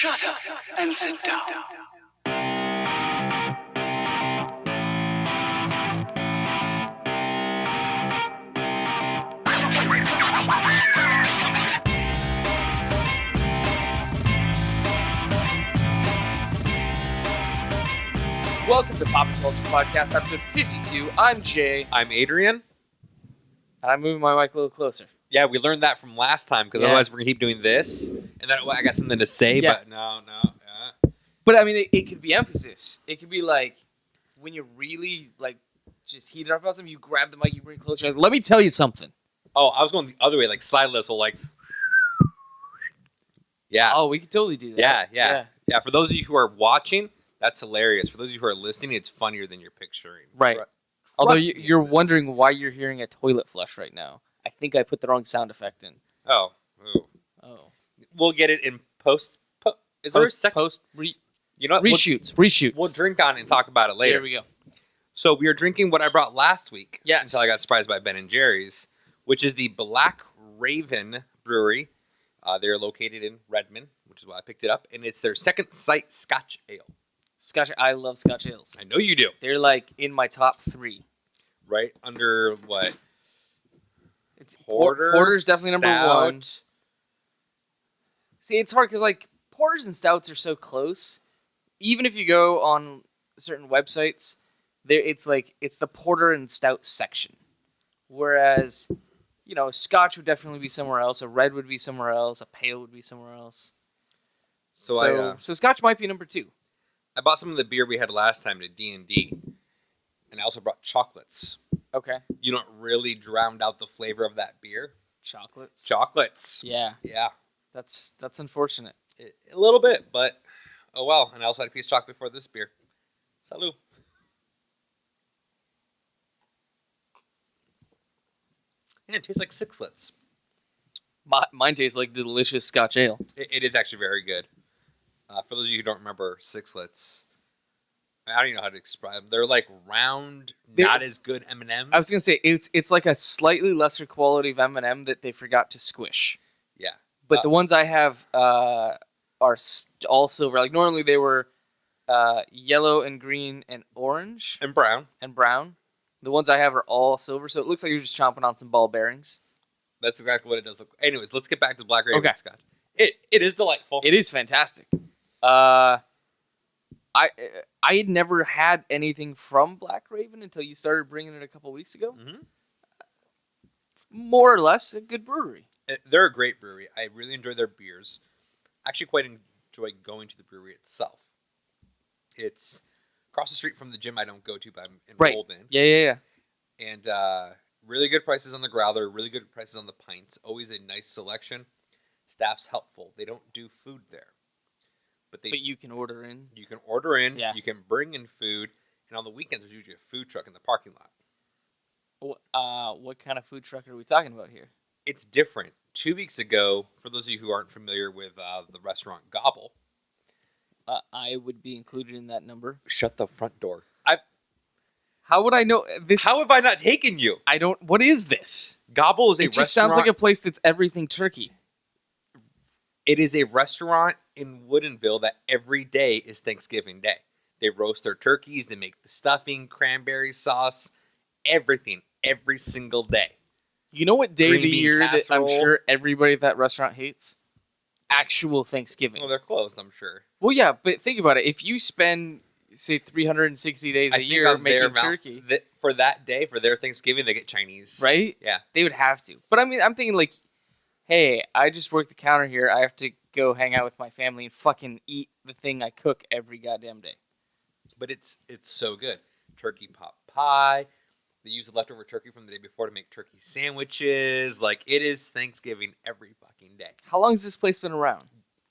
Shut up and sit down. Welcome to Pop Culture Podcast, episode 52. I'm Jay. I'm Adrian. And I'm moving my mic a little closer. Yeah, we learned that from last time, because otherwise we're going to keep doing this. And then I got something to say, but no. But I mean, it could be emphasis. It could be like, when you really, like, just heat it up about something, you grab the mic, you bring it closer. Like, let me tell you something. Oh, I was going the other way, like slide whistle, like. Yeah. Oh, we could totally do that. Yeah. For those of you who are watching, that's hilarious. For those of you who are listening, it's funnier than you're picturing. Right. Although you're wondering why you're hearing a toilet flush right now. I think I put the wrong sound effect in. Oh. We'll get it in post. Is there a second? You know what? Reshoots. We'll drink on it and talk about it later. There we go. So we are drinking what I brought last week. Yes. Until I got surprised by Ben & Jerry's, which is the Black Raven Brewery. They're located in Redmond, which is why I picked it up. And it's their second site Scotch Ale. I love Scotch ales. I know you do. They're like in my top 3. Right under what? It's Porter's definitely Stout. number 1. See, it's hard because like porters and stouts are so close. Even if you go on certain websites, it's the porter and stout section. Whereas, a Scotch would definitely be somewhere else. A red would be somewhere else. A pale would be somewhere else. So Scotch might be number 2. I bought some of the beer we had last time at D&D, and I also brought chocolates. Okay. You know what really drowned out the flavor of that beer? Chocolates. Yeah. Yeah. That's unfortunate. A little bit, but oh well. And I also had a piece of chocolate before this beer. Salud. Yeah, it tastes like Sixlets. Mine tastes like delicious Scotch ale. It is actually very good. For those of you who don't remember Sixlets, I don't even know how to describe them. They're like round, not as good M&Ms. I was going to say, it's like a slightly lesser quality of M&M that they forgot to squish. Yeah. But the ones I have are all silver. Like normally they were yellow and green and orange. And brown. The ones I have are all silver, so it looks like you're just chomping on some ball bearings. That's exactly what it does look like. Anyways, let's get back to Black Raven Scotch. It is delightful. It is fantastic. I had never had anything from Black Raven until you started bringing it a couple weeks ago. Mm-hmm. More or less a good brewery. They're a great brewery. I really enjoy their beers. I actually quite enjoy going to the brewery itself. It's across the street from the gym I don't go to, but I'm enrolled in. Yeah. And really good prices on the growler, really good prices on the pints. Always a nice selection. Staff's helpful. They don't do food there. But you can order in. You can order in. Yeah. You can bring in food. And on the weekends, there's usually a food truck in the parking lot. What kind of food truck are we talking about here? It's different. 2 weeks ago, for those of you who aren't familiar with the restaurant Gobble. I would be included in that number. Shut the front door. How would I know this? How have I not taken you? I don't. What is this? Gobble is a restaurant. It just sounds like a place that's everything turkey. It is a restaurant in Woodinville that every day is Thanksgiving Day. They roast their turkeys. They make the stuffing, cranberry sauce, everything, every single day. You know what day of the Green bean year casserole. that I'm sure everybody at that restaurant hates? Actual Thanksgiving. Well, they're closed, I'm sure. Well, yeah, but think about it. If you spend, say, 360 days a year making turkey. For that day, for their Thanksgiving, they get Chinese. Right? Yeah. They would have to. But I mean, I'm thinking like, hey, I just work the counter here. I have to go hang out with my family and fucking eat the thing I cook every goddamn day. But it's so good. Turkey pot pie. They use the leftover turkey from the day before to make turkey sandwiches. Like, it is Thanksgiving every fucking day. How long has this place been around?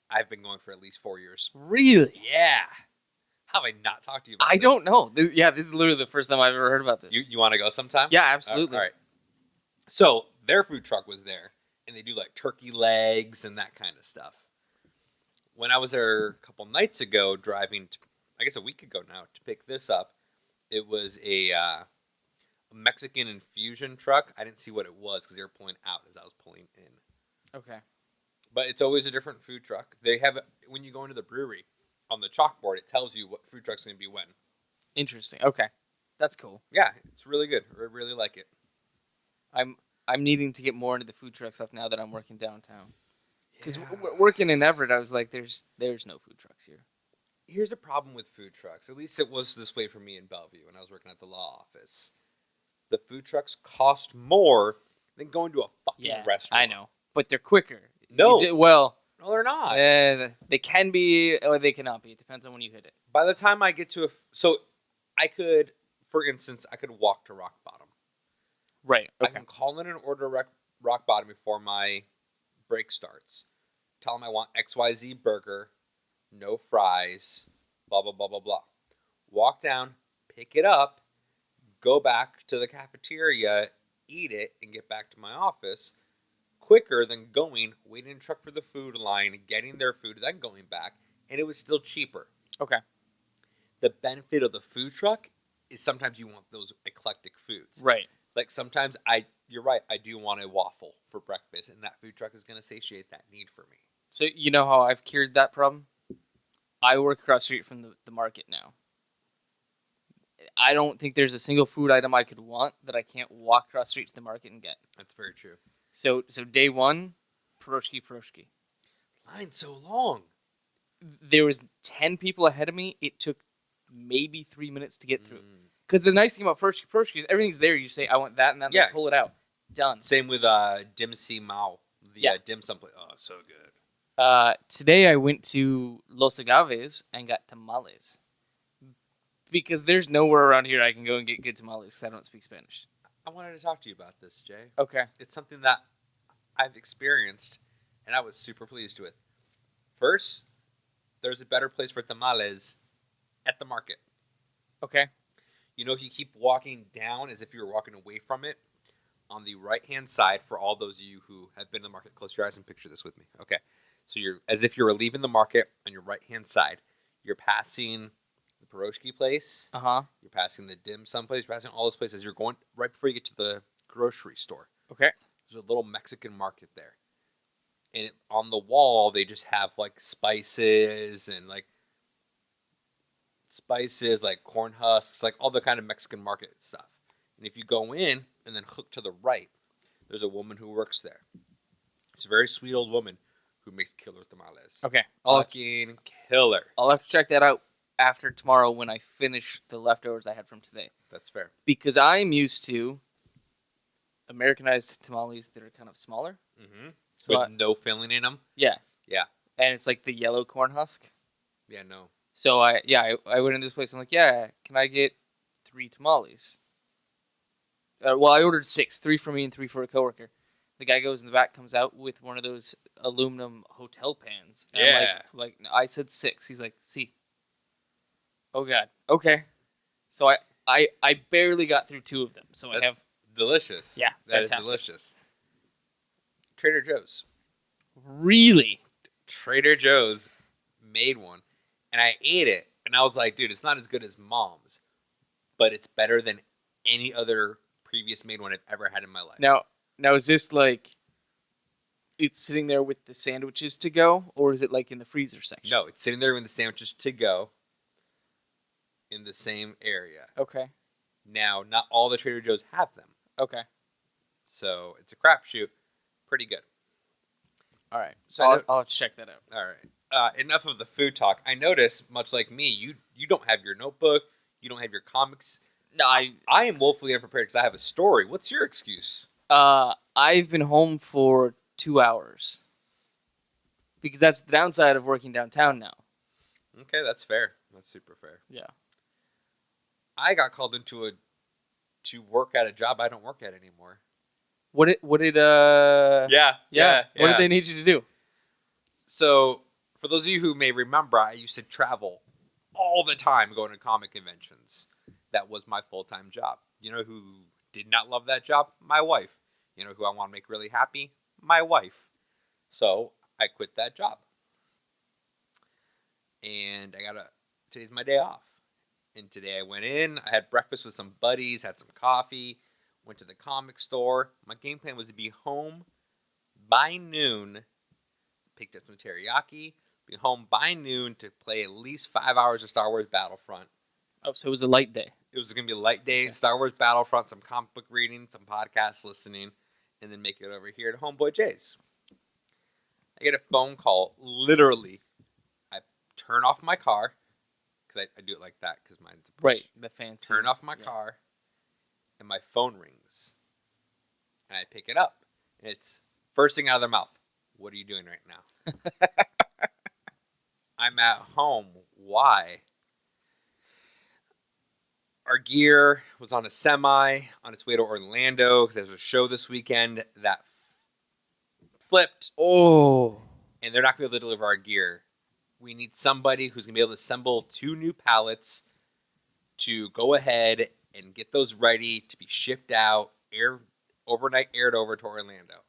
I've been going for at least 4 years. Really? Yeah. How have I not talked to you about I this? don't know. This is literally the first time I've ever heard about this. You want to go sometime? Yeah, absolutely. All right. So, their food truck was there, and they do, like, turkey legs and that kind of stuff. When I was there a couple nights ago driving, I guess a week ago now, to pick this up, it was a Mexican infusion truck. I didn't see what it was because they were pulling out as I was pulling in. Okay. But it's always a different food truck. They have, when when you go into the brewery, on the chalkboard, it tells you what food truck's going to be when. Interesting. Okay. That's cool. Yeah, it's really good. I really like it. I'm needing to get more into the food truck stuff now that I'm working downtown. Because Yeah. working in Everett, I was like, there's no food trucks here. Here's a problem with food trucks. At least it was this way for me in Bellevue when I was working at the law office. The food trucks cost more than going to a fucking restaurant. I know. But they're quicker. No. Well, No, they're not. they can be or they cannot be. It depends on when you hit it. By the time I get to so I could, for instance, I could walk to Rock Bottom. Right. Okay. I can call in and order Rock Bottom before my break starts. Tell them I want XYZ burger, no fries, blah, blah, blah, blah, blah. Walk down, pick it up, go back to the cafeteria, eat it, and get back to my office quicker than going, waiting in the truck for the food line, getting their food, then going back, and it was still cheaper. Okay. The benefit of the food truck is sometimes you want those eclectic foods. Right. Like sometimes you're right, I do want a waffle for breakfast, and that food truck is going to satiate that need for me. So you know how I've cured that problem? I work across the street from the market now. I don't think there's a single food item I could want that I can't walk across the street to the market and get. That's very true. So day one, pierogi. Line's so long. There was 10 people ahead of me. It took maybe 3 minutes to get through. Because the nice thing about pierogi is everything's there. You say, I want that, and then they pull it out. Done. Same with dim si mao, the dim sum place. Oh, so good. Today I went to Los Agaves and got tamales. Because there's nowhere around here I can go and get good tamales because I don't speak Spanish. I wanted to talk to you about this, Jay. Okay. It's something that I've experienced, and I was super pleased with. First, there's a better place for tamales at the market. Okay. You know, if you keep walking down as if you were walking away from it, on the right-hand side, for all those of you who have been to the market, close your eyes and picture this with me. Okay. So you're as if you were leaving the market on your right-hand side. You're passing the pierogi place. Uh-huh. You're passing the dim sum place. You're passing all those places. You're going right before you get to the grocery store. Okay. There's a little Mexican market there. And on the wall, they just have, like, spices, like corn husks, like all the kind of Mexican market stuff. And if you go in and then hook to the right, there's a woman who works there. She's a very sweet old woman who makes killer tamales. Okay. Fucking killer. I'll have to check that out after tomorrow when I finish the leftovers I had from today. That's fair. Because I'm used to Americanized tamales that are kind of smaller. Mm-hmm. So with no filling in them? Yeah. Yeah. And it's like the yellow corn husk. Yeah, no. So I went in this place. I'm like, yeah, can I get 3 tamales? Well, I ordered 6, 3 for me and 3 for a coworker. The guy goes in the back, comes out with one of those aluminum hotel pans. And Yeah. I'm like, I said 6. He's like, see. Oh God. Okay. So I barely got through 2 of them. So That's I have delicious. Yeah, that fantastic. is delicious. Trader Joe's. really. Trader Joe's made one, and I ate it, and I was like, dude, it's not as good as Mom's, but it's better than any other previous made one I've ever had in my life. Now is this like it's sitting there with the sandwiches to go, or is it like in the freezer section? No, it's sitting there with the sandwiches to go in the same area. Okay. Now, not all the Trader Joe's have them, Okay. so it's a crapshoot. Pretty good. All right. So I'll check that out. all right. Enough of the food talk. I notice, much like me, you don't have your notebook. You don't have your comics. No, I am woefully unprepared because I have a story. What's your excuse? I've been home for 2 hours because that's the downside of working downtown now. Okay, that's fair. That's super fair. Yeah. I got called to work at a job I don't work at anymore. What did What did they need you to do? So, for those of you who may remember, I used to travel all the time going to comic conventions. That was my full-time job. You know who did not love that job? My wife. You know who I want to make really happy? My wife. So, I quit that job. And today's my day off. And today I went in, I had breakfast with some buddies, had some coffee, went to the comic store. My game plan was to be home by noon, picked up some teriyaki, be home by noon to play at least 5 hours of Star Wars Battlefront. Oh, so it was a light day. It was going to be a light day, Okay. Star Wars Battlefront, some comic book reading, some podcast listening, and then make it over here to Homeboy Jay's. I get a phone call, literally. I turn off my car, because I do it like that, because mine's a push. Right, the fancy. Turn off my car, and my phone rings. And I pick it up, and it's first thing out of their mouth. What are you doing right now? I'm at home. Why? Our gear was on a semi on its way to Orlando because there's a show this weekend that flipped, Oh. and they're not going to be able to deliver our gear. We need somebody who's going to be able to assemble 2 new pallets to go ahead and get those ready to be shipped out, overnight aired over to Orlando.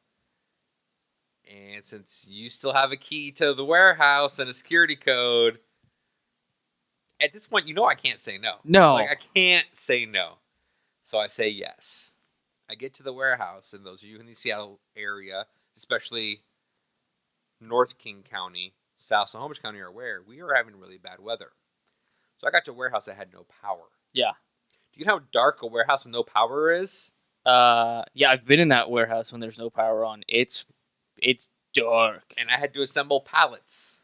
And since you still have a key to the warehouse and a security code, at this point, I can't say no. No. Like, I can't say no. So I say yes. I get to the warehouse, and those of you in the Seattle area, especially North King County, South Snohomish County are aware, we are having really bad weather. So I got to a warehouse that had no power. Yeah. Do you know how dark a warehouse with no power is? Yeah, I've been in that warehouse when there's no power on. It's dark. And I had to assemble pallets.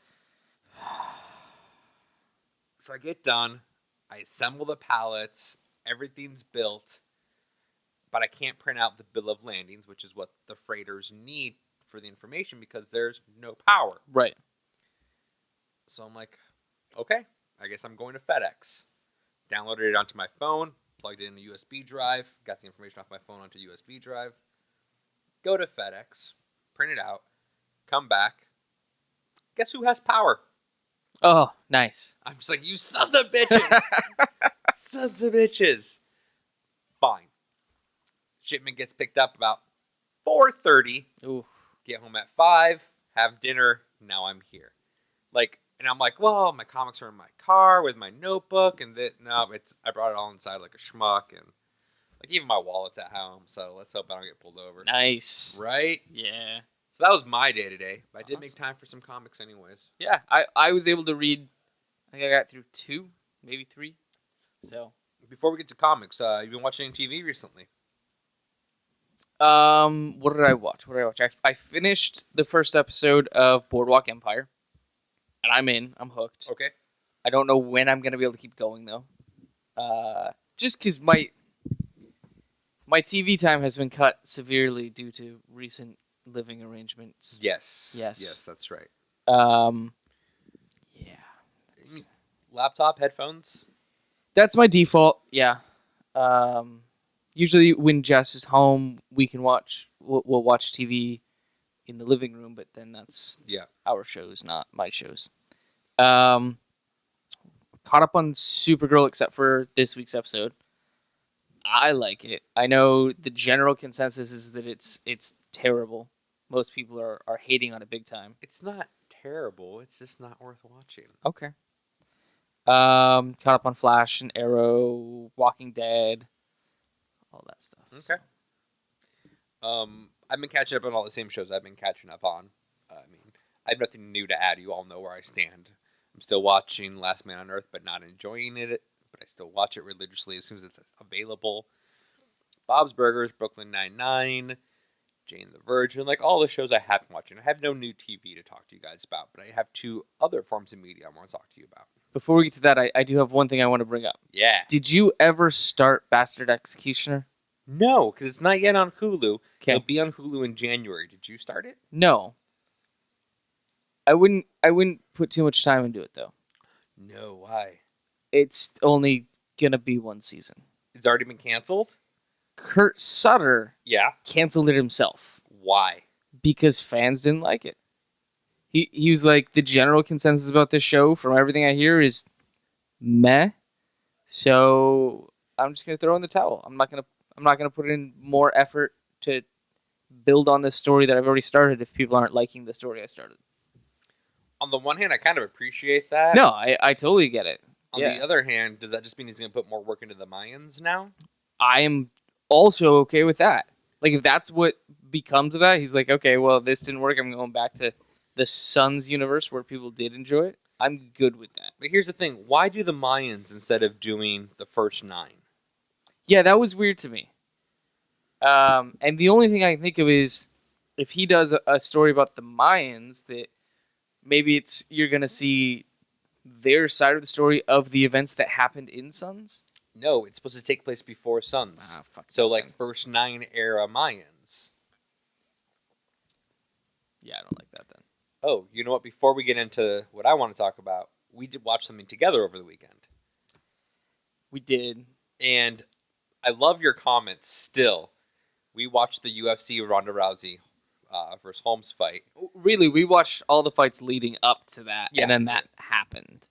So I get done. I assemble the pallets. Everything's built. But I can't print out the bill of landings, which is what the freighters need for the information because there's no power. Right. So I'm like, okay, I guess I'm going to FedEx. Downloaded it onto my phone, plugged it in a USB drive, got the information off my phone onto a USB drive. Go to FedEx, print it out, come back. Guess who has power? Oh, nice. I'm just like, you sons of bitches. Sons of bitches. Fine. Shipment gets picked up about 4:30. Ooh. Get home at 5. Have dinner. Now I'm here. And I'm like, well, my comics are in my car with my notebook. And I brought it all inside like a schmuck. And even my wallet's at home. So let's hope I don't get pulled over. Nice. Right? Yeah. So that was my day today. But I did Awesome. make time for some comics anyways. Yeah, I was able to read, I think I got through 2, maybe 3. So. Before we get to comics, you've been watching any TV recently? What did I watch? I finished the first episode of Boardwalk Empire. And I'm hooked. Okay. I don't know when I'm going to be able to keep going, though. Just because my TV time has been cut severely due to recent living arrangements. Yes. Yes. Yes, that's right. Yeah. Laptop, headphones? That's my default, yeah. Usually when Jess is home, we'll watch TV in the living room, but then that's our shows, not my shows. Caught up on Supergirl except for this week's episode. I like it. I know the general consensus is that it's terrible. Most people are hating on it big time. It's not terrible. It's just not worth watching. Okay. Caught up on Flash and Arrow, Walking Dead, all that stuff. Okay. I've been catching up on all the same shows I've been catching up on. I have nothing new to add. You all know where I stand. I'm still watching Last Man on Earth, but not enjoying it. But I still watch it religiously as soon as it's available. Bob's Burgers, Brooklyn Nine-Nine, Jane the Virgin, all the shows I have been watching. I have no new TV to talk to you guys about, but I have 2 other forms of media I want to talk to you about. Before we get to that, I do have one thing I want to bring up. Yeah. Did you ever start Bastard Executioner? No, because it's not yet on Hulu. Okay. It'll be on Hulu in January. Did you start it? No. I wouldn't put too much time into it, though. No, why? It's only going to be 1 season. It's already been canceled? Kurt Sutter Yeah. canceled it himself Why? because fans didn't like it. He was like, the general consensus about this show, from everything I hear, is meh. So I'm just gonna throw in the towel. I'm not gonna put in more effort to build on this story that I've already started if people aren't liking the story I started. On the one hand, I kind of appreciate that. No, I totally get it. On the other hand, does that just mean he's going to put more work into the Mayans now? I am also okay with that. If that's what becomes of that, he's like, okay, well, this didn't work. I'm going back to the Suns universe where people did enjoy it, I'm good with that. But here's the thing. Why do the Mayans instead of doing the first 9? Yeah, that was weird to me. And the only thing I can think of is if he does a story about the Mayans, that maybe you're going to see their side of the story of the events that happened in Suns. No, it's supposed to take place before Suns. So, like, first 9 era Mayans. Yeah, I don't like that then. Oh, you know what? Before we get into what I want to talk about, we did watch something together over the weekend. We did. And I love your comments still. We watched the UFC Ronda Rousey versus Holmes fight. Really, we watched all the fights leading up to that, and then that happened.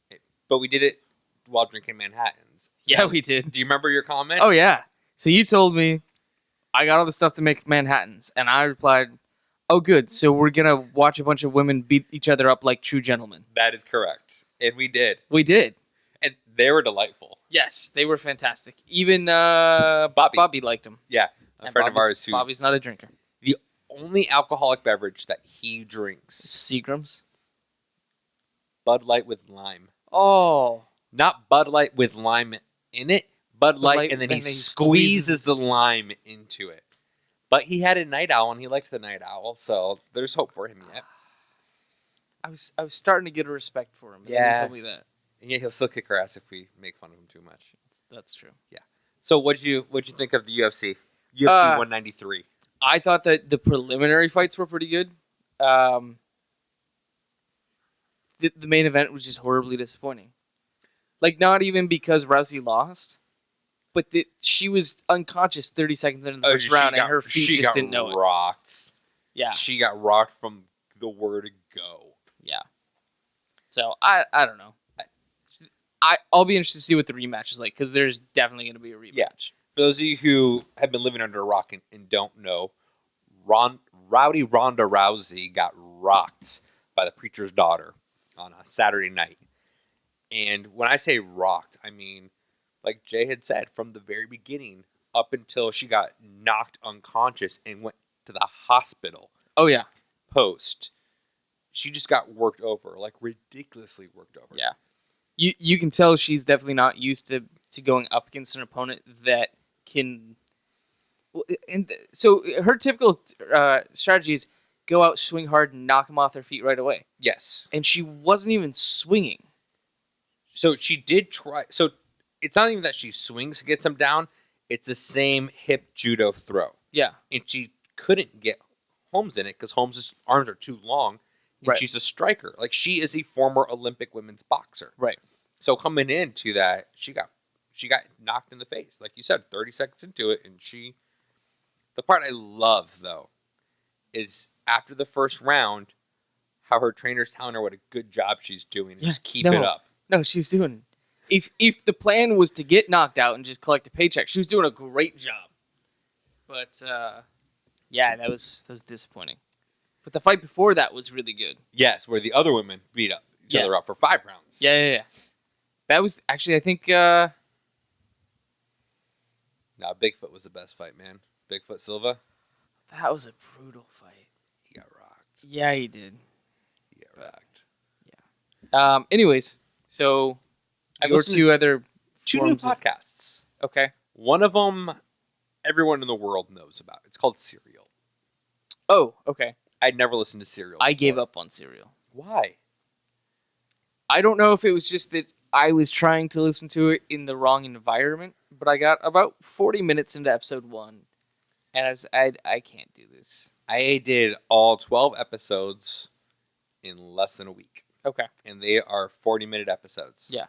But we did it while drinking Manhattans. Yeah, we did. Do you remember your comment? Oh, yeah. So you told me, I got all the stuff to make Manhattans, and I replied, oh, good. So we're going to watch a bunch of women beat each other up like true gentlemen. That is correct. And we did. We did. And they were delightful. Yes, they were fantastic. Even Bobby liked them. Yeah, a friend of ours who... Bobby's not a drinker. The only alcoholic beverage that he drinks... Seagram's? Bud Light with lime. Oh. Not Bud Light with lime in it. Bud Light, and then he squeezes the lime into it. But he had a night owl, and he liked the night owl, so there's hope for him yet. I was starting to get a respect for him. Yeah. He told me that. And yeah, he'll still kick our ass if we make fun of him too much. That's true. Yeah. So what'd you think of the UFC? UFC 193. I thought that the preliminary fights were pretty good. The main event was just horribly disappointing. Like, not even because Rousey lost, but she was unconscious 30 seconds into the first round, and her feet just didn't know rocked. it. Yeah. She got rocked from the word go. Yeah. So, I don't know. I'll be interested to see what the rematch is like, because there's definitely going to be a rematch. Yeah. For those of you who have been living under a rock and don't know, Rowdy Ronda Rousey got rocked by the preacher's daughter on a Saturday night. And when I say rocked, I mean, like Jay had said, from the very beginning up until she got knocked unconscious and went to the hospital. Oh, yeah. Post. She just got worked over, like ridiculously worked over. Yeah. You can tell she's definitely not used to going up against an opponent that can... And so her typical strategy is go out, swing hard, and knock them off their feet right away. Yes. And she wasn't even swinging. So she did try... So it's not even that she swings and gets him down. It's the same hip judo throw. Yeah. And she couldn't get Holmes in it because Holmes' arms are too long. And she's a striker. Like, she is a former Olympic women's boxer. Right. So coming into that, she got knocked in the face. Like you said, 30 seconds into it. And the part I love, though, is after the first round, how her trainer's telling her what a good job she's doing. Just keep it up. No, she was doing... If the plan was to get knocked out and just collect a paycheck, she was doing a great job. But, yeah, that was disappointing. But the fight before that was really good. Yes, where the other women beat up each other up for 5 rounds. Yeah. That was actually, I think... Nah, Bigfoot was the best fight, man. Bigfoot Silva. That was a brutal fight. He got rocked. Yeah, he did. He got rocked. Yeah. Anyways, so your two other... Two new podcasts. Okay. One of them, everyone in the world knows about. It's called Serial. Oh, okay. I'd never listened to Serial before. I gave up on Serial. Why? I don't know if it was just that I was trying to listen to it in the wrong environment, but I got about 40 minutes into episode 1, and I can't do this. I did all 12 episodes in less than a week. Okay. And they are 40-minute episodes. Yeah.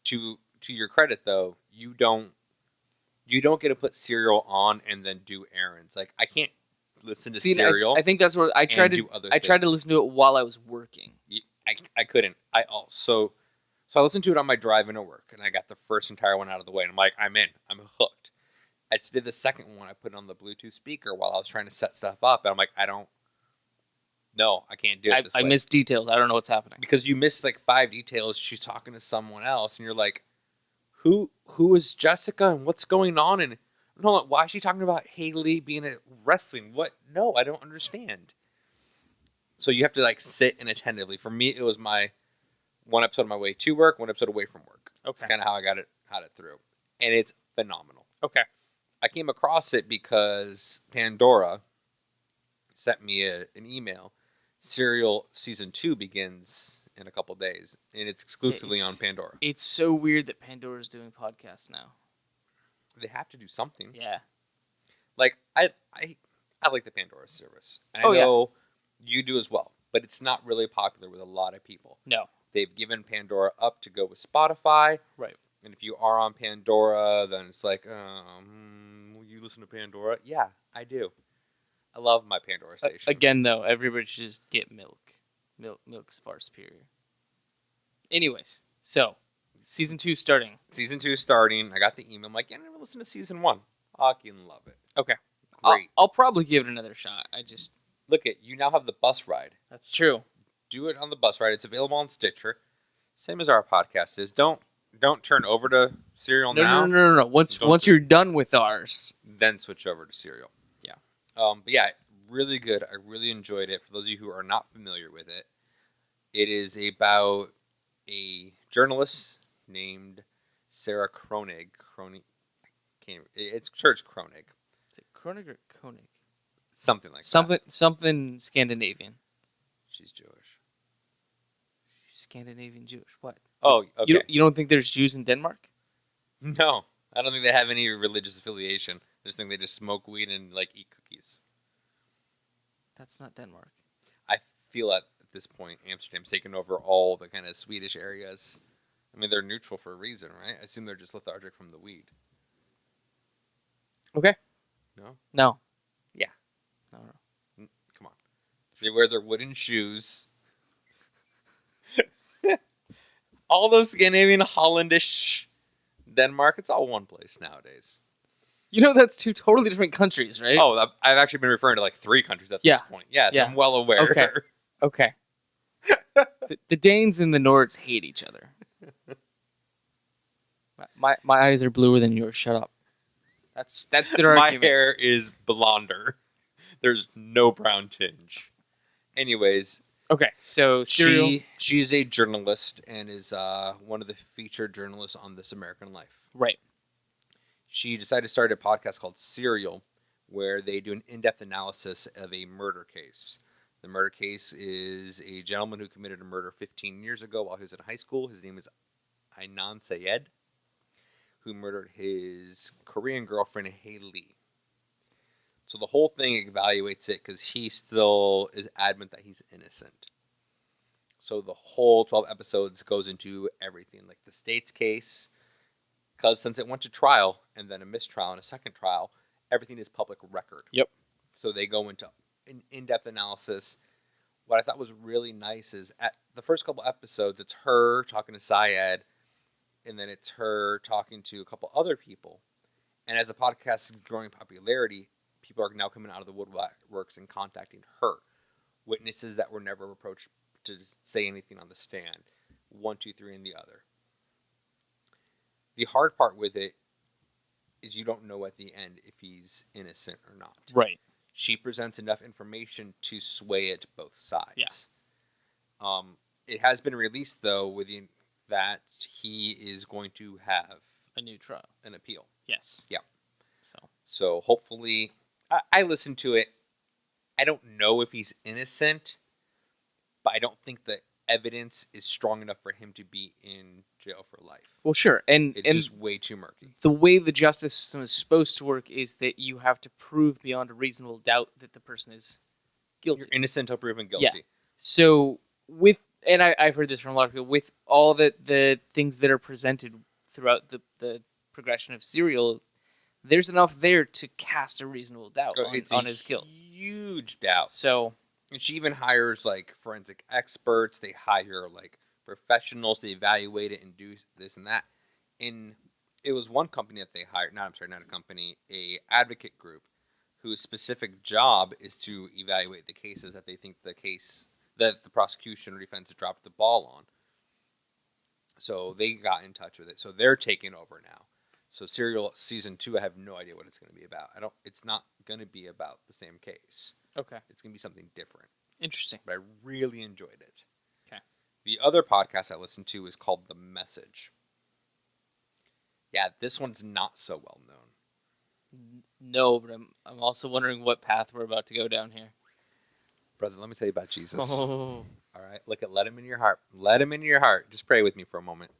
To your credit, though, you don't get to put Serial on and then do errands. Like, I can't listen to Serial. I think that's what I tried to. I tried to listen to it while I was working. I couldn't. So I listened to it on my drive into work, and I got the first entire one out of the way, and I'm like, I'm in. I'm hooked. I just did the second one. I put it on the Bluetooth speaker while I was trying to set stuff up, and I'm like, I can't do it this way. I missed details. I don't know what's happening. Because you missed like 5 details. She's talking to someone else, and you're like, who is Jessica, and what's going on? And no, why is she talking about Haley being at wrestling? What? No, I don't understand. So you have to like sit and attentively. For me, it was my one episode on my way to work, one episode away from work. Okay. That's kind of how I got it through, and it's phenomenal. Okay. I came across it because Pandora sent me an email. Serial season 2 begins in a couple days, and it's exclusively on Pandora. It's so weird that Pandora's doing podcasts now. They have to do something. Yeah. Like I like the Pandora service. And I know you do as well, but it's not really popular with a lot of people. No. They've given Pandora up to go with Spotify. Right. And if you are on Pandora, then it's like, will you listen to Pandora? Yeah, I do. I love my Pandora station. Again, though, everybody should just get milk. Milk's far superior. Anyways, so season 2 starting. Season 2 starting. I got the email. I'm like, yeah, I never listened to season 1. I can love it. Okay. Great. I'll probably give it another shot. Look at you now have the bus ride. That's true. Do it on the bus ride. It's available on Stitcher. Same as our podcast is. Don't turn over to Serial now. No. Once you're done with ours, then switch over to Serial. Yeah. But yeah, really good. I really enjoyed it. For those of you who are not familiar with it, it is about a journalist named Sarah Kronig. It's Church Kronig. Is it Kronig or Koenig? Something like that. Something Scandinavian. She's Jewish. Scandinavian Jewish. What? Oh, okay. You don't think there's Jews in Denmark? No, I don't think they have any religious affiliation. I just think they just smoke weed and like eat cookies. That's not Denmark. I feel at this point Amsterdam's taken over all the kind of Swedish areas. I mean, they're neutral for a reason, right? I assume they're just lethargic from the weed. Okay. No? No. Yeah. No. Come on. They wear their wooden shoes. All those Scandinavian, Hollandish, Denmark, it's all one place nowadays. You know that's 2 totally different countries, right? Oh, I've actually been referring to like 3 countries at this point. Yes, Yeah. I'm well aware. Okay. The Danes and the Nords hate each other. My eyes are bluer than yours. Shut up. That's their argument. My hair is blonder. There's no brown tinge. Anyways, okay, so Serial. She's a journalist and is one of the featured journalists on This American Life. Right. She decided to start a podcast called Serial, where they do an in-depth analysis of a murder case. The murder case is a gentleman who committed a murder 15 years ago while he was in high school. His name is Adnan Syed, who murdered his Korean girlfriend, Haley. So the whole thing evaluates it because he still is adamant that he's innocent. So the whole 12 episodes goes into everything, like the state's case, because since it went to trial and then a mistrial and a second trial, everything is public record. Yep. So they go into an in-depth analysis. What I thought was really nice is at the first couple episodes, it's her talking to Syed, and then it's her talking to a couple other people. And as the podcast is growing in popularity, people are now coming out of the woodworks and contacting her. Witnesses that were never approached to say anything on the stand. 1, 2, 3, and the other. The hard part with it is you don't know at the end if he's innocent or not. Right. She presents enough information to sway it both sides. Yeah. It has been released, though, that he is going to have a new trial, an appeal. Yes. Yeah. So hopefully, I listened to it. I don't know if he's innocent, but I don't think the evidence is strong enough for him to be in jail for life. Well, sure, and it's just way too murky. The way the justice system is supposed to work is that you have to prove beyond a reasonable doubt that the person is guilty. You're innocent until proven guilty. Yeah. So and I've heard this from a lot of people, with all the things that are presented throughout the progression of Serial, there's enough there to cast a reasonable doubt on his guilt. Huge doubt. So, and she even hires like forensic experts. They hire like professionals to evaluate it and do this and that. And it was one company that they hired. Not a company, a advocate group, whose specific job is to evaluate the cases that they think that the prosecution or defense dropped the ball on. So they got in touch with it. So they're taking over now. So Serial season 2, I have no idea what it's going to be about. It's not going to be about the same case. Okay. It's going to be something different. Interesting. but I really enjoyed it. Okay. The other podcast I listened to is called The Message. Yeah, this one's not so well known. No, but I'm also wondering what path we're about to go down here. Brother, let me tell you about Jesus. Oh. All right, let him in your heart. Let him in your heart. Just pray with me for a moment.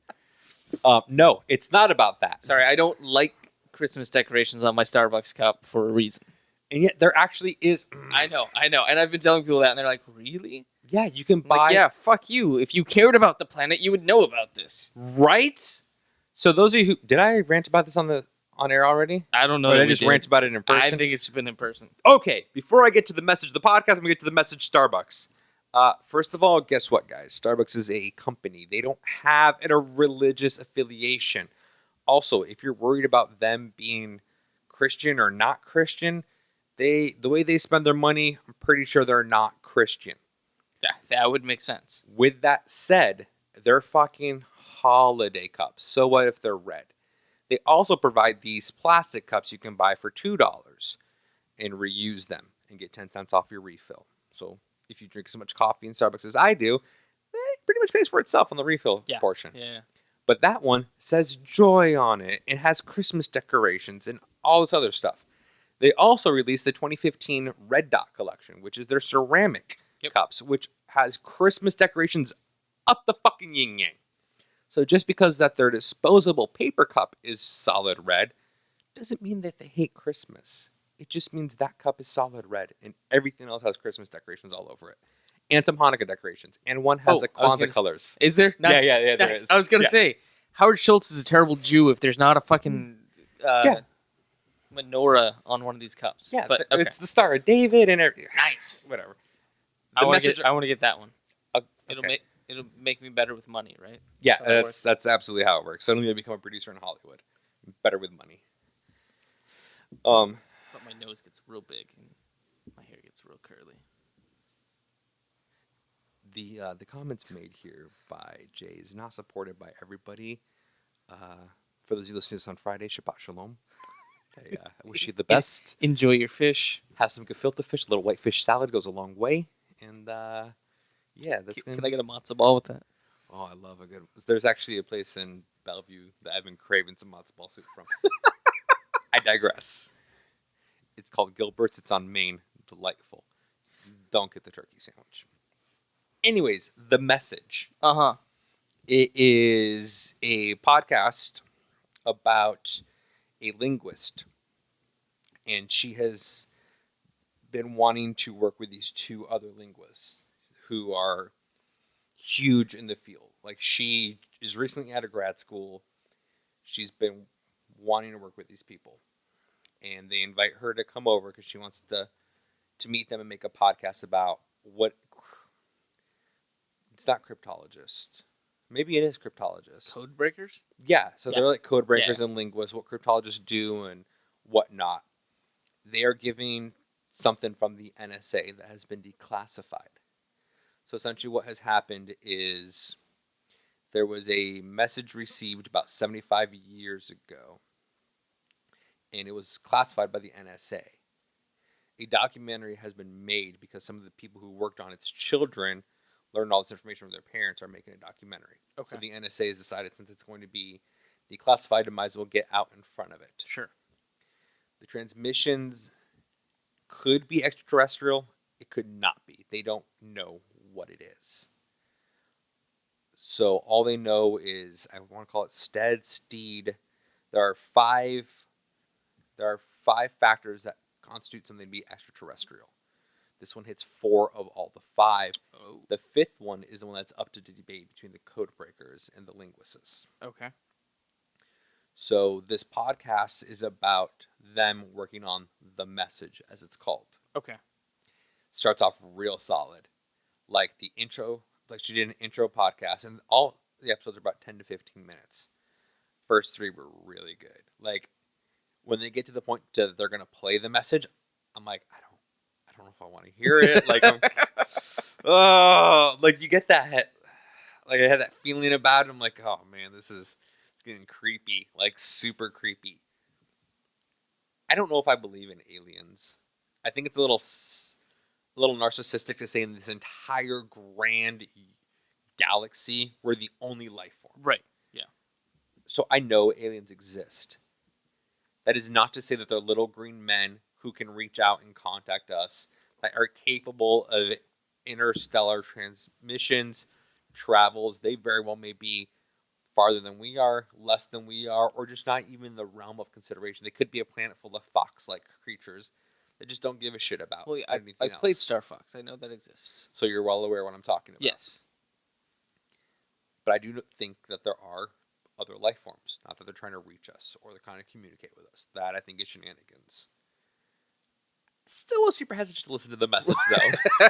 No, it's not about that. Sorry, I don't like Christmas decorations on my Starbucks cup for a reason. And yet there actually is. I know. And I've been telling people that, and they're like, really? Yeah, you can I'm buy. like, yeah, fuck you. If you cared about the planet, you would know about this. Right? So those of you who... Did I rant about this on air already? I don't know. Or did that I we just did. rant about it in person? I think it's been in person. Okay, before I get to the message of the podcast, I'm going to get to the message Starbucks. First of all, guess what, guys? Starbucks is a company. They don't have a religious affiliation. Also, if you're worried about them being Christian or not Christian, the way they spend their money, I'm pretty sure they're not Christian. That would make sense. With that said, they're fucking holiday cups. So what if they're red? They also provide these plastic cups you can buy for $2 and reuse them and get 10 cents off your refill. So if you drink as much coffee in Starbucks as I do, it pretty much pays for itself on the refill portion. Yeah. But that one says joy on it. It has Christmas decorations and all this other stuff. They also released the 2015 Red Dot collection, which is their ceramic cups, which has Christmas decorations up the fucking yin yang. So just because that their disposable paper cup is solid red doesn't mean that they hate Christmas. It just means that cup is solid red and everything else has Christmas decorations all over it. And some Hanukkah decorations. And one has a Kwanzaa colors. Is there? Nice. Yeah, there is. I was going to say, Howard Schultz is a terrible Jew if there's not a fucking menorah on one of these cups. Yeah, but okay. It's the Star of David and everything. Nice. Whatever. I want to get that one. Okay. It'll make me better with money, right? Yeah, that's absolutely how it works. Suddenly I become a producer in Hollywood. Better with money. But my nose gets real big and my hair gets real curly. The comments made here by Jay is not supported by everybody. For those of you listening to this on Friday, Shabbat Shalom. I wish you the best. Enjoy your fish. Have some gefilte fish. A little white fish salad goes a long way. And Can I get a matzo ball with that? Oh, I love a good... There's actually a place in Bellevue that I've been craving some matzo ball soup from. I digress. It's called Gilbert's. It's on Main. Delightful. Don't get the turkey sandwich. Anyways, The Message. Uh-huh. It is a podcast about a linguist. And she has been wanting to work with these two other linguists who are huge in the field. Like, she is recently out of grad school. She's been wanting to work with these people. And they invite her to come over because she wants to meet them and make a podcast about what... It's not cryptologist. Maybe it is cryptologist. Code breakers? Yeah, so they're like code breakers and linguists, what cryptologists do and whatnot. They are giving something from the NSA that has been declassified. So essentially what has happened is there was a message received about 75 years ago, and it was classified by the NSA. A documentary has been made because some of the people who worked on its children learned all this information from their parents are making a documentary. Okay. So the NSA has decided since it's going to be declassified, it might as well get out in front of it. Sure. The transmissions could be extraterrestrial. It could not be. They don't know what it is. So all they know is, I want to call it steed. There are five factors that constitute something to be extraterrestrial. This one hits 4 of all the 5. Oh. The 5th one is the one that's up to debate between the code breakers and the linguists. Okay. So this podcast is about them working on The Message, as it's called. Okay. Starts off real solid. Like the intro, like she did an intro podcast, and all the episodes are about 10 to 15 minutes. First 3 were really good. Like, when they get to the point that they're going to play the message, I'm like, I don't know if I want to hear it. Like, like you get that, like I had that feeling about it. I'm like, oh man, it's getting creepy, like super creepy. I don't know if I believe in aliens. I think it's a little a little narcissistic to say in this entire grand galaxy we're the only life form. Right. Yeah. So I know aliens exist. That is not to say that they're little green men who can reach out and contact us, that are capable of interstellar transmissions, travels. They very well may be farther than we are, less than we are, or just not even in the realm of consideration. They could be a planet full of fox-like creatures that just don't give a shit about anything I else. played Star Fox. I know that exists. So you're well aware what I'm talking about. Yes. But I do think that there are other life forms. Not that they're trying to reach us or they're trying to communicate with us. That, I think, is shenanigans. Still was super hesitant to listen to the message, though.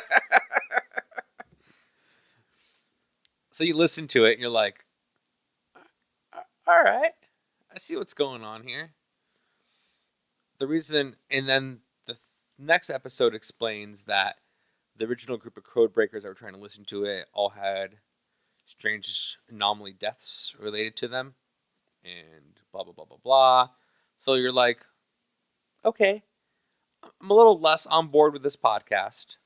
So you listen to it and you're like, all right, I see what's going on here. The reason, and then the next episode explains that the original group of code breakers that were trying to listen to it all had strange anomaly deaths related to them, and blah, blah, blah, blah, blah. So you're like, okay, I'm a little less on board with this podcast.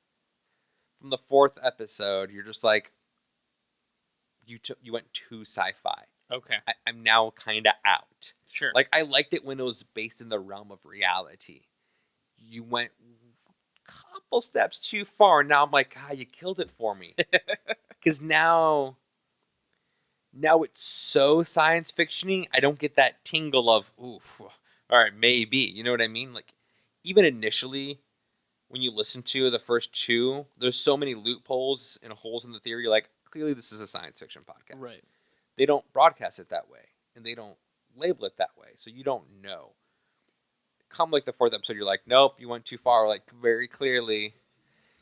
From the fourth episode, you're just like, you went too sci-fi. Okay. I'm now kind of out. Sure. Like, I liked it when it was based in the realm of reality. You went a couple steps too far. Now I'm like, you killed it for me. Because now it's so science fiction-y, I don't get that tingle of, oof, all right, maybe. You know what I mean? Like, even initially, when you listen to the first two, there's so many loopholes and holes in the theory. You're like, clearly this is a science fiction podcast. Right. They don't broadcast it that way, and they don't label it that way, so you don't know. Come like the fourth episode, you're like, nope, you went too far, like very clearly,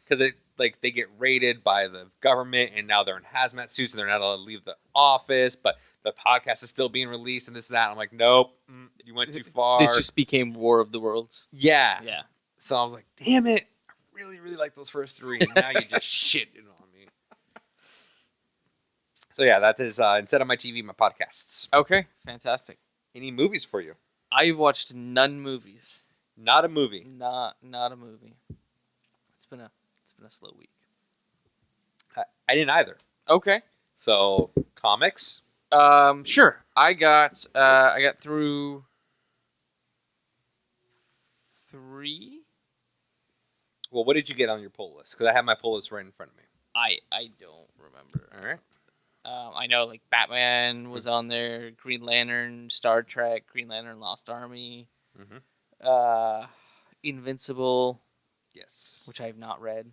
because they get raided by the government, and now they're in hazmat suits, and they're not allowed to leave the office, but the podcast is still being released, and this and that. I'm like, nope, you went too far. This just became War of the Worlds. Yeah. Yeah. So I was like, damn it, I really, really like those first three, and now you just shitting on me. So yeah, that is instead of my TV, my podcasts. Okay. Fantastic. Any movies for you? I've watched none movies. Not a movie. Not a movie. It's been a slow week. I didn't either. Okay. So comics. Sure. I got through 3. Well, what did you get on your pull list? Because I have my pull list right in front of me. I don't remember. All right. I know like Batman was on there, Green Lantern, Star Trek, Green Lantern, Lost Army, Invincible. Yes. Which I have not read.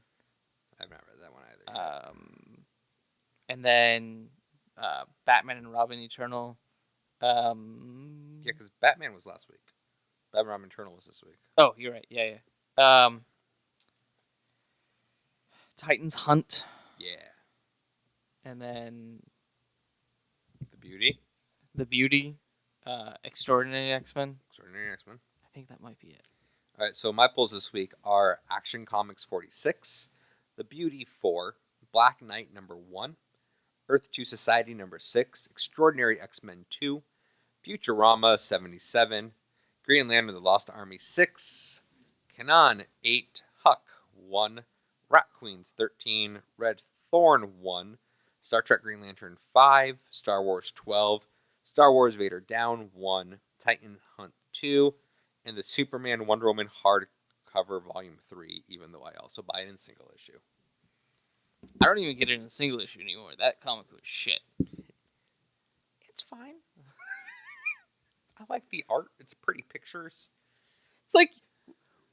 I've not read that one either. And then Batman and Robin Eternal. Yeah, because Batman was last week. Batman Robin Eternal was this week. Oh, you're right. Yeah. Titans Hunt. Yeah. And then The Beauty, Extraordinary X-Men. Extraordinary X-Men. I think that might be it. All right, so my pulls this week are Action Comics 46, The Beauty 4, Black Knight number 1, Earth 2 Society number 6, Extraordinary X-Men 2, Futurama 77, Green Lantern The Lost Army 6, Kanan 8, Huck 1, Rat Queens 13, Red Thorn 1, Star Trek Green Lantern 5, Star Wars 12, Star Wars Vader Down 1, Titan Hunt 2, and the Superman Wonder Woman hardcover Volume 3, even though I also buy it in single issue. I don't even get it in a single issue anymore. That comic was shit. It's fine. I like the art. It's pretty pictures. It's like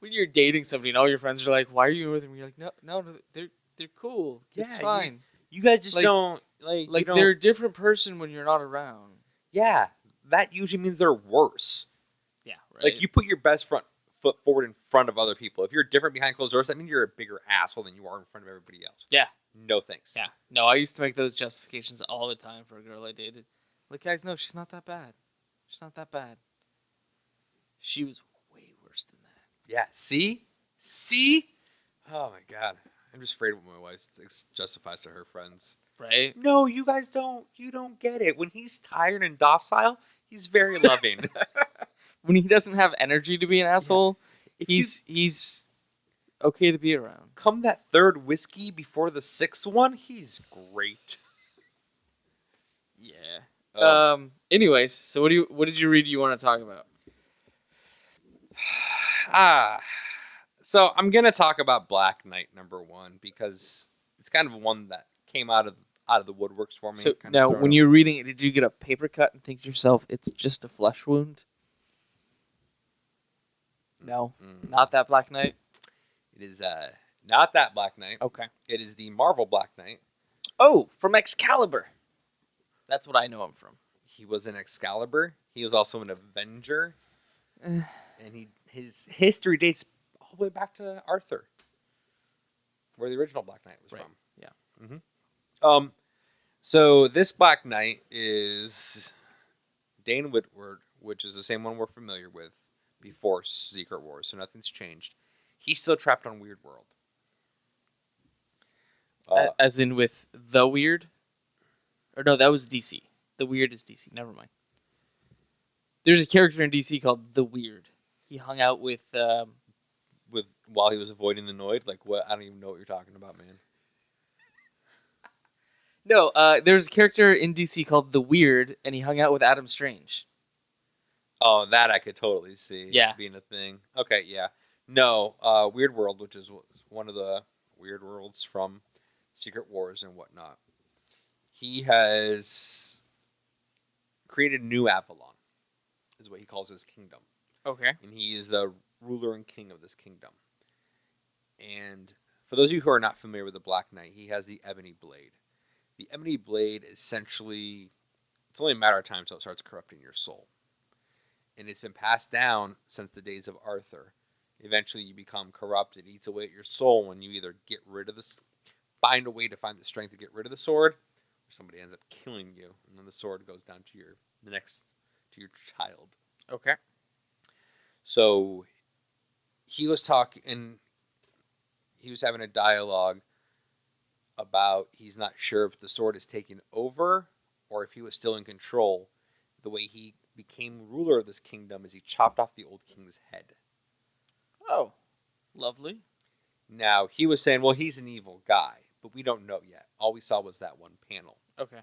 when you're dating somebody and all your friends are like, "Why are you with them?" You're like, "No, they're cool. It's fine." You guys just Like- don't They're a different person when you're not around. Yeah, that usually means they're worse. Yeah, right. Like, you put your best foot forward in front of other people. If you're different behind closed doors, that means you're a bigger asshole than you are in front of everybody else. Yeah. No thanks. Yeah. No, I used to make those justifications all the time for a girl I dated. Like, guys, no, she's not that bad. She's not that bad. She was way worse than that. Yeah. See? Oh, my God. I'm just afraid of what my wife justifies to her friends. Right? No, you guys don't. You don't get it. When he's tired and docile, he's very loving. When he doesn't have energy to be an asshole, If he's okay to be around. Come that third whiskey before the sixth one, he's great. Yeah. Anyways, so what did you read you want to talk about? So I'm gonna talk about Black Knight #1 because it's kind of one that came out of the woodworks for me. So kind of now, thrown when up. you're reading it, did you get a paper cut and think to yourself, it's just a flesh wound? No, not that Black Knight. It is not that Black Knight. Okay. It is the Marvel Black Knight. Oh, from Excalibur. That's what I know him from. He was an Excalibur. He was also an Avenger, Eh. and his history dates all the way back to Arthur, where the original Black Knight was Right. from. Yeah. Mm-hmm. So this Black Knight is Dane Whitworth, which is the same one we're familiar with before Secret Wars, so nothing's changed. He's still trapped on Weird World. As in with The Weird? Or no, that was DC. The Weird is DC. Never mind. There's a character in DC called The Weird. He hung out with... while he was avoiding the Noid? Like, what? I don't even know what you're talking about, man. No, there's a character in DC called The Weird, and he hung out with Adam Strange. Oh, that I could totally see being a thing. Okay, yeah. No, Weird World, which is one of the weird worlds from Secret Wars and whatnot. He has created New Avalon, is what he calls his kingdom. Okay. And he is the ruler and king of this kingdom. And for those of you who are not familiar with the Black Knight, he has the Ebony Blade. The Ebony Blade, essentially, it's only a matter of time until it starts corrupting your soul. And it's been passed down since the days of Arthur. Eventually you become corrupt. It eats away at your soul when you either get rid of this, find a way to find the strength to get rid of the sword, or somebody ends up killing you, and then the sword goes down to your child. Okay. So he was talking, he was having a dialogue about he's not sure if the sword is taking over or if he was still in control. The way he became ruler of this kingdom is he chopped off the old king's head. Oh, lovely. Now, he was saying, well, he's an evil guy, but we don't know yet. All we saw was that one panel. Okay.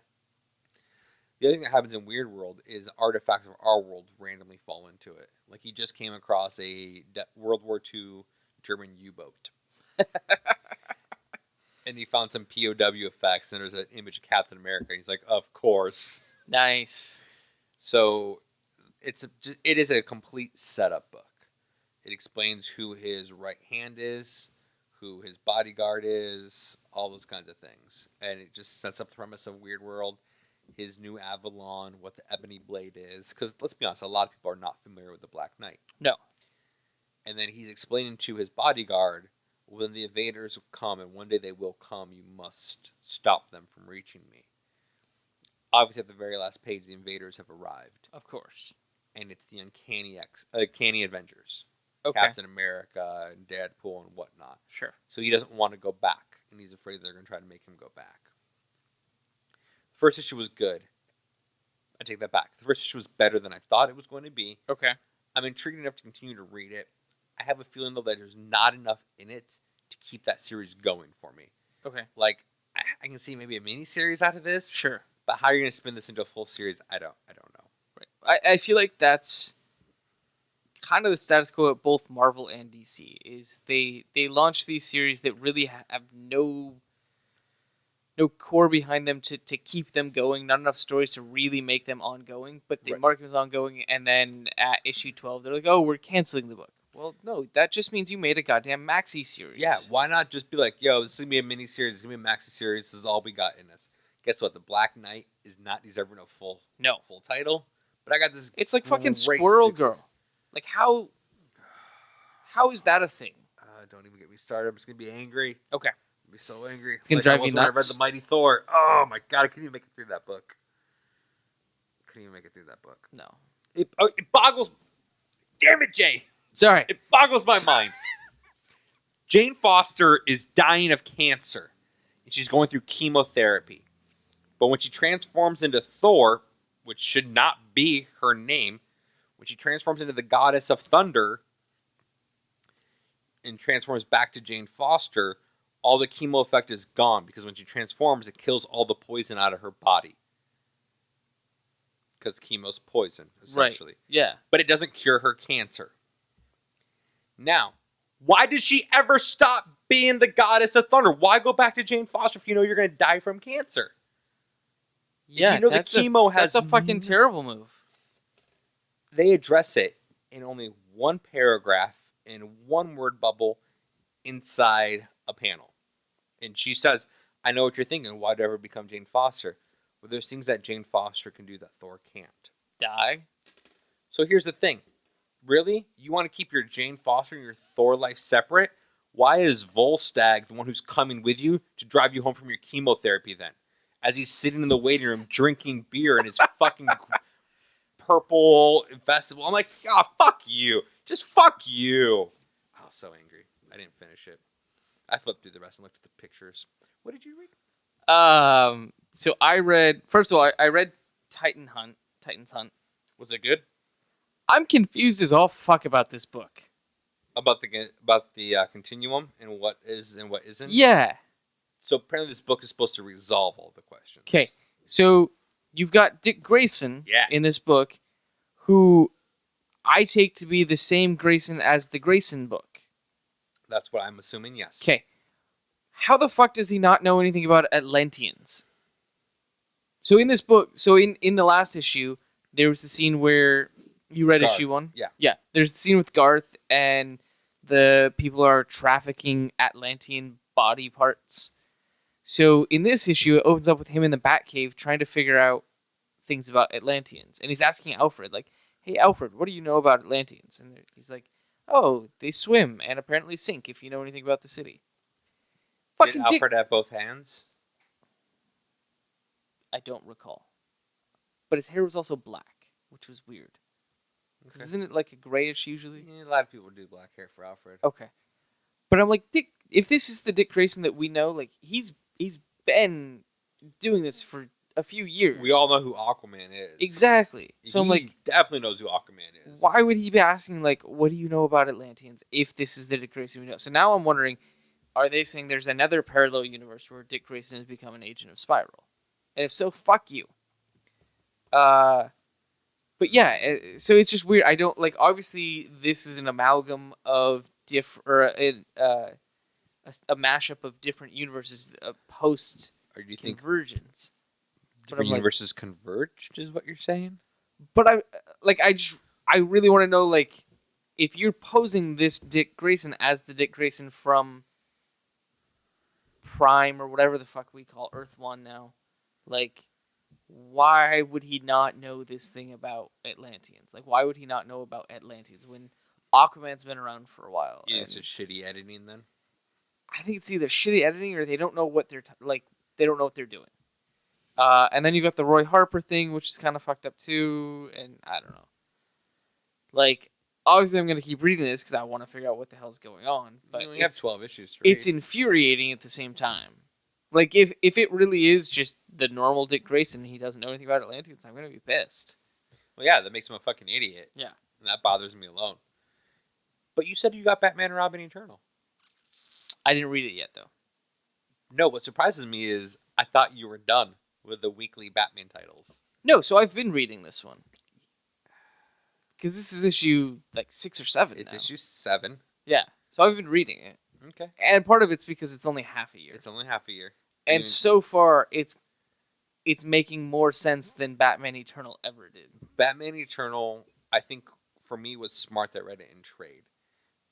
The other thing that happens in Weird World is artifacts of our world randomly fall into it. Like, he just came across a World War II German U-boat. And he found some POW effects, and there's an image of Captain America, and he's like, of course. Nice. So, it is a complete setup book. It explains who his right hand is, who his bodyguard is, all those kinds of things. And it just sets up the premise of Weird World, his new Avalon, what the Ebony Blade is. Because, let's be honest, a lot of people are not familiar with the Black Knight. No. And then he's explaining to his bodyguard, when the invaders come, and one day they will come, you must stop them from reaching me. Obviously, at the very last page, the invaders have arrived. Of course. And it's the Uncanny Avengers. Okay. Captain America and Deadpool and whatnot. Sure. So he doesn't want to go back, and he's afraid they're going to try to make him go back. First issue was good. I take that back. The first issue was better than I thought it was going to be. Okay. I'm intrigued enough to continue to read it. I have a feeling, though, that there's not enough in it to keep that series going for me. Okay. Like, I can see maybe a mini-series out of this. Sure. But how you're going to spin this into a full series, I don't know. Right. I feel like that's kind of the status quo at both Marvel and DC. Is they launch these series that really have no core behind them to keep them going, not enough stories to really make them ongoing, but they mark them as ongoing, and then at issue 12, they're like, oh, we're canceling the book. Well, no, that just means you made a goddamn maxi series. Yeah, why not just be like, yo, this is going to be a mini-series, it's going to be a maxi series, this is all we got in us. Guess what? The Black Knight is not deserving of full title, but I got this. It's like fucking Squirrel Girl. Like, how is that a thing? Don't even get me started. I'm just going to be angry. Okay. I'll be so angry. It's going to drive me nuts. When I read The Mighty Thor. Oh, my God. I couldn't even make it through that book. No. It boggles. Damn it, Jay. Sorry. It boggles my mind. Jane Foster is dying of cancer, and she's going through chemotherapy. But when she transforms into Thor, which should not be her name, when she transforms into the goddess of thunder, and transforms back to Jane Foster, all the chemo effect is gone because when she transforms, it kills all the poison out of her body. Because chemo's poison, essentially. Right. Yeah. But it doesn't cure her cancer. Now, why did she ever stop being the goddess of thunder? Why go back to Jane Foster if you know you're going to die from cancer? Yeah, you know the chemo that's a fucking terrible move. They address it in only one paragraph in one word bubble inside a panel. And she says, I know what you're thinking. Why'd I ever become Jane Foster? Well, there's things that Jane Foster can do that Thor can't. Die? So here's the thing. Really? You want to keep your Jane Foster and your Thor life separate? Why is Volstagg the one who's coming with you to drive you home from your chemotherapy then? As he's sitting in the waiting room drinking beer in his fucking purple festival. I'm like, oh, fuck you. Just fuck you. I was so angry. I didn't finish it. I flipped through the rest and looked at the pictures. What did you read? So I read, first of all, I read Titan's Hunt. Was it good? I'm confused as all fuck about this book. About the continuum and what is and what isn't? Yeah. So apparently this book is supposed to resolve all the questions. Okay, so you've got Dick Grayson in this book, who I take to be the same Grayson as the Grayson book. That's what I'm assuming, yes. Okay. How the fuck does he not know anything about Atlanteans? So in this book, in the last issue, there was the scene where you read Garth. issue 1? Yeah. Yeah. There's the scene with Garth and the people are trafficking Atlantean body parts. So in this issue, it opens up with him in the Batcave trying to figure out things about Atlanteans. And he's asking Alfred, like, hey, Alfred, what do you know about Atlanteans? And he's like, oh, they swim and apparently sink if you know anything about the city. Did Alfred have both hands? I don't recall. But his hair was also black, which was weird. Because isn't it like a grayish usually? Yeah, a lot of people do black hair for Alfred. Okay. But I'm like, Dick, if this is the Dick Grayson that we know, like, he's been doing this for a few years. We all know who Aquaman is. Exactly. So I'm like, definitely knows who Aquaman is. why would he be asking, like, what do you know about Atlanteans if this is the Dick Grayson we know? So now I'm wondering, are they saying there's another parallel universe where Dick Grayson has become an agent of Spiral? And if so, fuck you. But yeah, so it's just weird. I don't, like, obviously this is an amalgam of a mashup of different universes post convergence. Different universes converged is what you're saying? But I really want to know, like, if you're posing this Dick Grayson as the Dick Grayson from Prime or whatever the fuck we call Earth 1 now, like, why would he not know this thing about Atlanteans? Like, why would he not know about Atlanteans when Aquaman's been around for a while? Yeah, it's just shitty editing then? I think it's either shitty editing or they don't know what they're they don't know what they're doing. And then you got the Roy Harper thing, which is kind of fucked up too, and I don't know. Like, obviously I'm going to keep reading this because I want to figure out what the hell's going on. But we have 12 issues to read. It's infuriating at the same time. Like, if it really is just the normal Dick Grayson and he doesn't know anything about Atlanteans, I'm going to be pissed. Well, yeah, that makes him a fucking idiot. Yeah. And that bothers me alone. But you said you got Batman and Robin Eternal. I didn't read it yet, though. No, what surprises me is I thought you were done with the weekly Batman titles. No, so I've been reading this one. Because this is issue, 6 or 7 It's now. issue 7. Yeah, so I've been reading it. Okay. And part of it's because it's only half a year. It's only half a year. And so far, it's making more sense than Batman Eternal ever did. Batman Eternal, I think, for me, was smart that I read it in trade.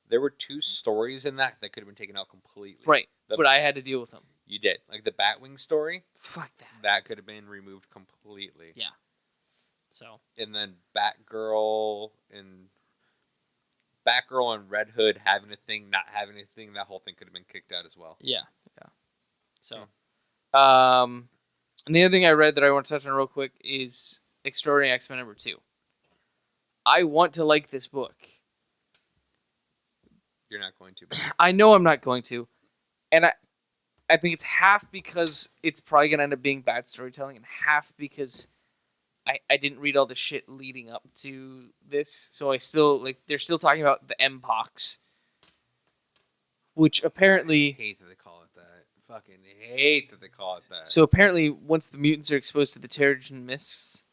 There were 2 stories in that could have been taken out completely. Right, but I had to deal with them. You did. Like the Batwing story. Fuck that. That could have been removed completely. Yeah. So. And then Batgirl and Red Hood having a thing, not having a thing, that whole thing could have been kicked out as well. Yeah. So. And the other thing I read that I want to touch on real quick is Extraordinary X-Men #2. I want to like this book. You're not going to. I know I'm not going to. And I think it's half because it's probably going to end up being bad storytelling and half because I didn't read all the shit leading up to this. So I still, they're still talking about the Mpox. which apparently... hate that they call it that. Fucking hate that they call it that. So apparently, once the mutants are exposed to the Terrigen mists,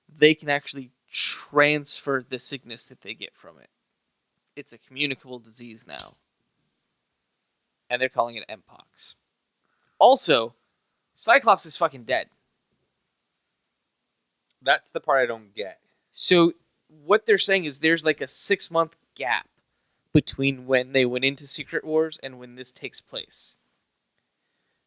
they can actually transfer the sickness that they get from it. It's a communicable disease now. And they're calling it Mpox. Also, Cyclops is fucking dead. That's the part I don't get. So what they're saying is there's like a 6-month gap between when they went into Secret Wars and when this takes place.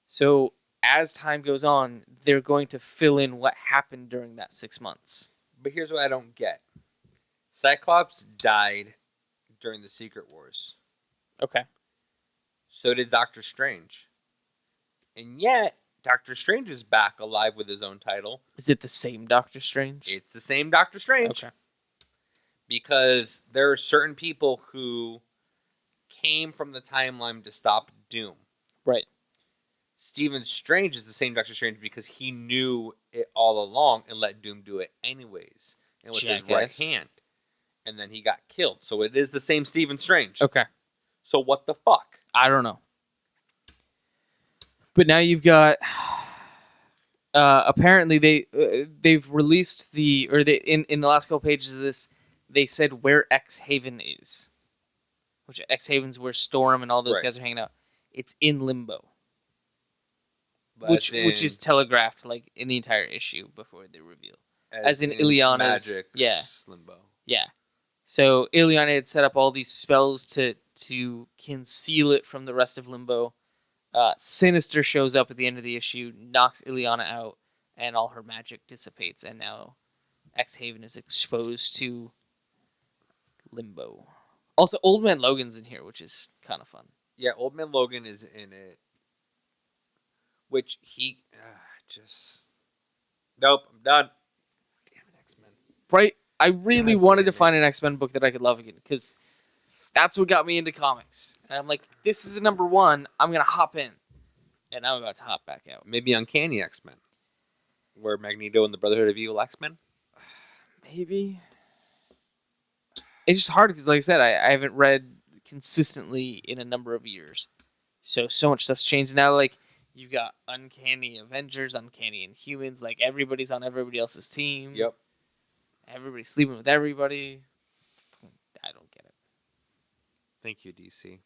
So as time goes on, they're going to fill in what happened during that 6 months. But here's what I don't get. Cyclops died during the Secret Wars. Okay. So did Doctor Strange. And yet, Doctor Strange is back alive with his own title. Is it the same Doctor Strange? It's the same Doctor Strange. Okay. Because there are certain people who came from the timeline to stop Doom. Right. Stephen Strange is the same Doctor Strange because he knew it all along and let Doom do it anyways. And was his right hand. And then he got killed. So it is the same Stephen Strange. Okay. So what the fuck? I don't know. But now you've got... apparently they've released the... Or they in the last couple pages of this, they said where X-Haven is. Which X-Haven's where Storm and all those guys are hanging out. It's in Limbo. Which is telegraphed like in the entire issue before they reveal. As in Illyana's Limbo. Yeah. So Illyana had set up all these spells to conceal it from the rest of Limbo. Sinister shows up at the end of the issue, knocks Illyana out, and all her magic dissipates, and now X-Haven is exposed to Limbo. Also, Old Man Logan's in here, which is kind of fun. Yeah, Old Man Logan is in it. Which he just... Nope, I'm done. Damn it, X-Men. Right? I really wanted to find an X-Men book that I could love again, because that's what got me into comics. And I'm like, this is a number one, I'm going to hop in. And I'm about to hop back out. Maybe Uncanny X-Men. Where Magneto and the Brotherhood of Evil X-Men? Maybe. It's just hard, because like I said, I haven't read consistently in a number of years. So much stuff's changed. Now, like, you've got Uncanny Avengers, Uncanny Inhumans, like, everybody's on everybody else's team. Yep. Everybody's sleeping with everybody. I don't get it. Thank you, DC.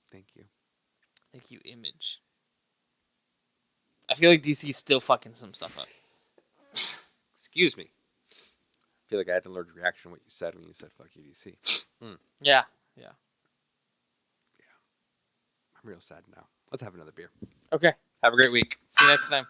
Thank you. Thank you, Image. I feel like DC's still fucking some stuff up. Excuse me. I feel like I had an allergic reaction to what you said when you said fuck you, DC. Yeah. I'm real sad now. Let's have another beer. Okay. Have a great week. See you next time.